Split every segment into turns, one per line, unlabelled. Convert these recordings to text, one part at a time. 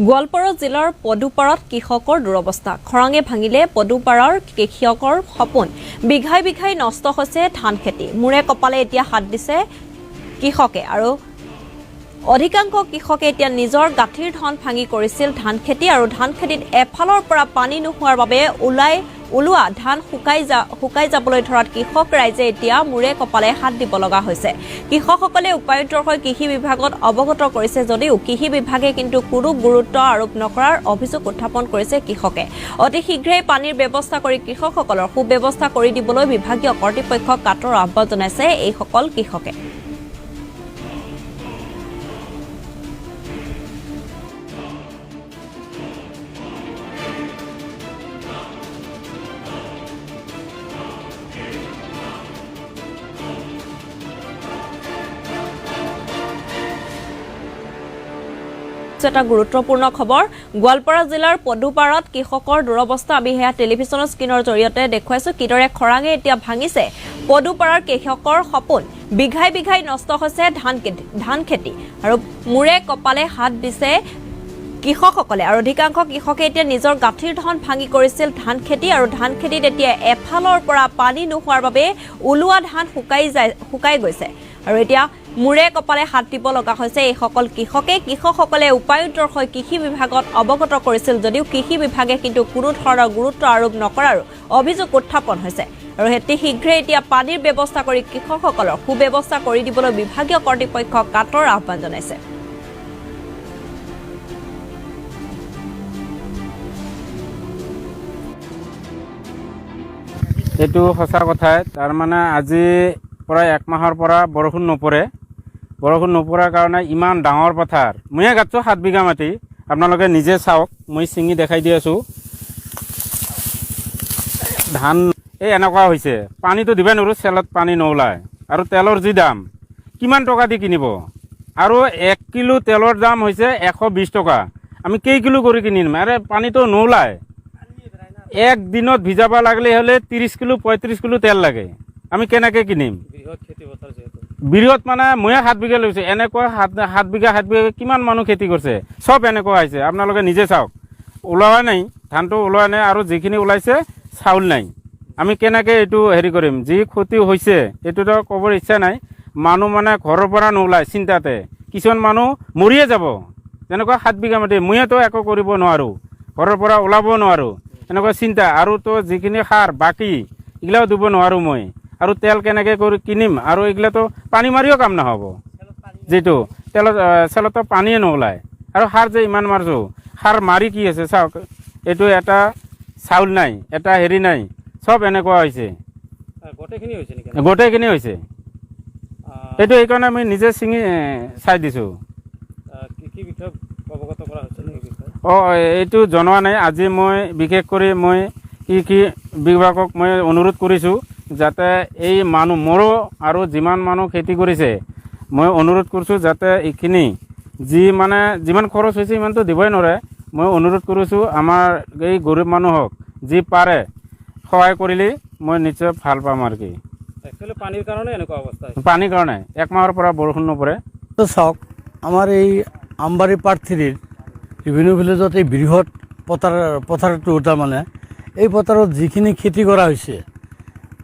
গোৱালপাৰা জিলাৰ পদুপাৰাত কৃষকৰ দুৰৱস্থা খৰাঙে ভাঙিলে পদুপাৰাৰ কৃষকৰ সপোন বিঘাই বিঘাই নষ্ট হৈছে ধান খেতি মুৰে কপালে এতিয়া হাত দিছে কৃষকে আৰু অধিকাংশ কৃষকে এতিয়া নিজৰ গাঁঠিৰ ধন ভাঙি কৰিছিল ধান খেতি আৰু ধান খেতিত এফালৰ পৰা পানী নোহোৱাৰ বাবে ওলোৱা ধান শুকাই যাবলৈ ধৰাত কৃষক ৰাইজে এতিয়া মুৰে কপালে হাত দিব লগা হৈছে কৃষকসকলে উপায়ুক্তৰ হৈ কৃষি বিভাগত অৱগত কৰিছে যদিও কৃষি বিভাগে কিন্তু কোনো গুৰুত্ব আৰোপ নকৰাৰ অভিযোগ উত্থাপন কৰিছে কৃষকে অতি শীঘ্ৰেই পানীৰ ব্যৱস্থা কৰি কৃষকসকলৰ সুব্যৱস্থা কৰি দিবলৈ বিভাগীয় কৰ্তৃপক্ষক কাটৰ আহ্বান জনাইছে এইসকল কৃষকে এটা গুৰুত্বপূৰ্ণ খবৰ গোৱালপাৰা জিলাৰ পদুপাৰাত কৃষকৰ দুৰৱস্থা আমি হেয়া টেলিভিছনৰ স্ক্ৰীনৰ জৰিয়তে দেখুৱাইছো কিদৰে খৰাঙে এতিয়া ভাঙিছে পদুপাৰাৰ কৃষকৰ সপোন বিঘাই বিঘাই নষ্ট হৈছে ধান খেতি আৰু মুৰে কপালে হাত দিছে কৃষকসকলে আৰু অধিকাংশ কৃষকে এতিয়া নিজৰ গাঁঠিৰ ধন ভাঙি কৰিছিল ধান খেতি আৰু ধান খেতিত এতিয়া এফালৰ পৰা পানী নোহোৱাৰ বাবে ওলোৱা ধান শুকাই গৈছে আৰু এতিয়া মুৰে কপালে হাত দিব লগা হৈছে এইসকল কৃষকসকলে উপায়ুক্তৰ হৈ কৃষি বিভাগত অৱগত কৰিছিল যদিও কৃষি বিভাগে কিন্তু কোনো ধৰণৰ গুৰুত্ব আৰোপ নকৰাৰ অভিযোগ উত্থাপন হৈছে আৰু অতি শীঘ্ৰে এতিয়া পানীৰ ব্যৱস্থা কৰি কৃষকসকলৰ সুব্যৱস্থা কৰি দিবলৈ বিভাগীয় কৰ্তৃপক্ষক কাটৰ আহ্বান জনাইছে
এইটো সঁচা কথাই তাৰ মানে আজি প্ৰায় এক মাহৰ পৰা বৰষুণ নপৰাৰ কাৰণে ইমান ডাঙৰ পথাৰ ময়ে গাঁতছো 7 বিঘা মাটি আপোনালোকে নিজে চাওক মই চিঙি দেখাই দি আছো ধান এই এনেকুৱা হৈছে পানীটো দিবা নোৱাৰো চেলত পানী নোলায় আৰু তেলৰ যি দাম কিমান টকা দি কিনিব আৰু 1 কিলো তেলৰ দাম হৈছে 120 টকা আমি কেই কিলো কৰি কিনিম আৰে পানীটো নোলায় এক দিনত ভিজাবা লাগলে হলে 30 কিলো 35 কিলো তেল লাগে আমি কেনেকৈ কিনিম বৃহৎ মানে ময়ে 7 বিঘা লৈছে এনেকুৱা 7 বিঘা কিমান মানুহ খেতি কৰিছে সব এনেকুৱা হৈছে আপোনালোকে নিজে চাওক ওলোৱা নাই ধানটো ওলোৱা নাই আৰু যিখিনি ওলাইছে চাউল নাই আমি কেনেকৈ এইটো হেৰি কৰিম যি ক্ষতি হৈছে এইটোতো ক'বৰ ইচ্ছা নাই মানুহ মানে ঘৰৰ পৰা নোলায় চিন্তাতে কিছুমান মানুহ মৰিয়ে যাব যেনেকুৱা 7 বিঘা মাটি ময়েতো একো কৰিব নোৱাৰোঁ ঘৰৰ পৰা ওলাব নোৱাৰোঁ এনেকুৱা চিন্তা আৰু তো যিখিনি সাৰ বাকী এইগিলাও দিব নোৱাৰোঁ মই আৰু তেল কেনেকৈ কৰি কিনিম আৰু এইগিলাতো পানী মাৰিও কাম নহ'ব যিটো তেলত চেলতো পানীয়ে নোলায় আৰু সাৰ যে ইমান মাৰিছোঁ সাৰ মাৰি কি আছে চাওক এইটো এটা চাউল নাই এটা হেৰি নাই সব এনেকুৱা হৈছে গোটেইখিনি হৈছে এইটো এইকাৰণে আমি নিজে ছিঙি চাই দিছোঁ এইটো জনোৱা নাই আজি মই বিশেষ কৰি মই কৃষি বিভাগক মই অনুৰোধ কৰিছোঁ যাতে এই মানুহ মোৰো আৰু যিমান মানুহ খেতি কৰিছে মই অনুৰোধ কৰিছোঁ যাতে এইখিনি যিমান খৰচ হৈছে ইমানটো দিবই নোৱাৰে মই অনুৰোধ কৰিছোঁ আমাৰ এই গৰীব মানুহক যি পাৰে সহায় কৰিলে মই নিশ্চয় ভাল পাম আৰু কি পানীৰ কাৰণে এনেকুৱা অৱস্থা পানীৰ কাৰণে এক মাহৰ পৰা বৰষুণ নপৰে
তো চাওক আমাৰ এই আমবাৰী পাৰ্ট 3ৰ ৰেভিনিউ ভিলেজত এই বৃহৎ পথাৰটো তাৰমানে এই পথাৰত যিখিনি খেতি কৰা হৈছে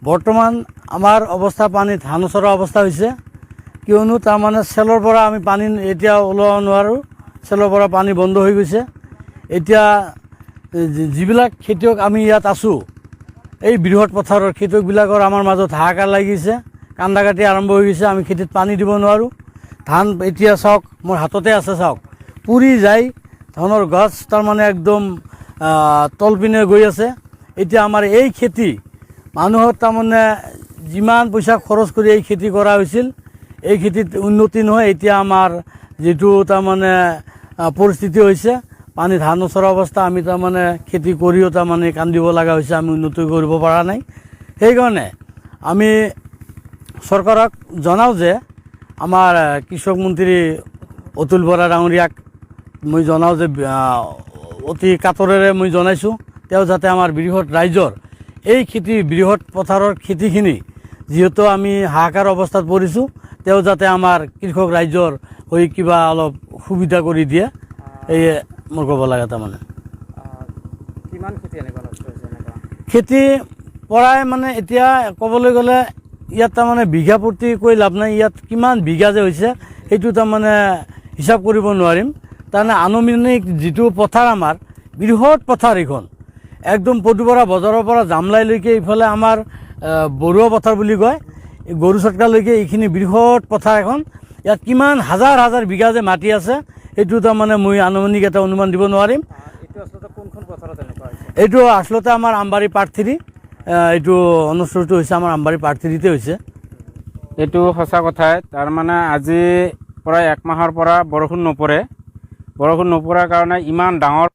বৰ্তমান আমাৰ অৱস্থা পানী ধান চৰা অৱস্থা হৈছে কিয়নো তাৰমানে চেলৰ পৰা আমি পানী এতিয়া ওলাব নোৱাৰোঁ চেলৰ পৰা পানী বন্ধ হৈ গৈছে এতিয়া যিবিলাক খেতিয়ক আমি ইয়াত আছোঁ এই বৃহৎ পথাৰৰ খেতিয়কবিলাকৰ আমাৰ মাজত হাহাকাৰ লাগিছে কান্দা কাটি আৰম্ভ হৈ গৈছে আমি খেতিত পানী দিব নোৱাৰোঁ ধান এতিয়া চাওক মোৰ হাততে আছে চাওক পুৰি যায় ধানৰ গছ তাৰমানে একদম তলপিনে গৈ আছে এতিয়া আমাৰ এই খেতি মানুহৰ তাৰমানে যিমান পইচা খৰচ কৰি এই খেতি কৰা হৈছিল এই খেতিত উন্নতি নহয় এতিয়া আমাৰ যিটো তাৰমানে পৰিস্থিতি হৈছে পানী ধান নচৰা অৱস্থা আমি তাৰমানে খেতি কৰিও তাৰমানে কান্দিব লগা হৈছে আমি উন্নতি কৰিব পৰা নাই সেইকাৰণে আমি চৰকাৰক জনাওঁ যে আমাৰ কৃষক মন্ত্ৰী অতুল বৰা ডাঙৰীয়াক মই জনাওঁ যে অতি কাতৰেৰে মই জনাইছোঁ তেওঁ যাতে আমাৰ বৃহৎ ৰাইজৰ এই খেতি বৃহৎ পথাৰৰ খেতিখিনি যিহেতু আমি হাহাকাৰ অৱস্থাত পৰিছোঁ তেওঁ যাতে আমাৰ কৃষক ৰাইজৰ হৈ কিবা অলপ সুবিধা কৰি দিয়ে এই মোৰ ক'ব লাগে তাৰমানে
কিমান খেতি এনেকুৱা নষ্ট হৈছে এনেকুৱা
খেতি পৰাই মানে এতিয়া ক'বলৈ গ'লে ইয়াত তাৰমানে বিঘা প্ৰতি কৈ লাভ নাই ইয়াত কিমান বিঘা যে হৈছে সেইটো তাৰমানে হিচাপ কৰিব নোৱাৰিম তাৰমানে আনুমানিক যিটো পথাৰ আমাৰ বৃহৎ পথাৰ এইখন একদম পদুপৰা বজাৰৰ পৰা জামলাইলৈকে ইফালে আমাৰ বৰুৱা পথাৰ বুলি কয় এই গৰু চটকালৈকে এইখিনি বৃহৎ পথাৰ এখন ইয়াত কিমান হাজাৰ হাজাৰ বিঘা যে মাটি আছে সেইটো তাৰমানে মই আনুমানিক এটা অনুমান দিব নোৱাৰিম
এইটো আচলতে কোনখন পথাৰত এনেকুৱা হৈছে
এইটো আচলতে আমাৰ আমবাৰী পাৰ্ট 3 এইটো অনুষ্ঠানটো হৈছে আমাৰ আমবাৰী পাৰ্ট 3তে হৈছে
এইটো সঁচা কথাই তাৰমানে আজি প্ৰায় 1 মাহৰ পৰা বৰষুণ নপৰাৰ কাৰণে ইমান ডাঙৰ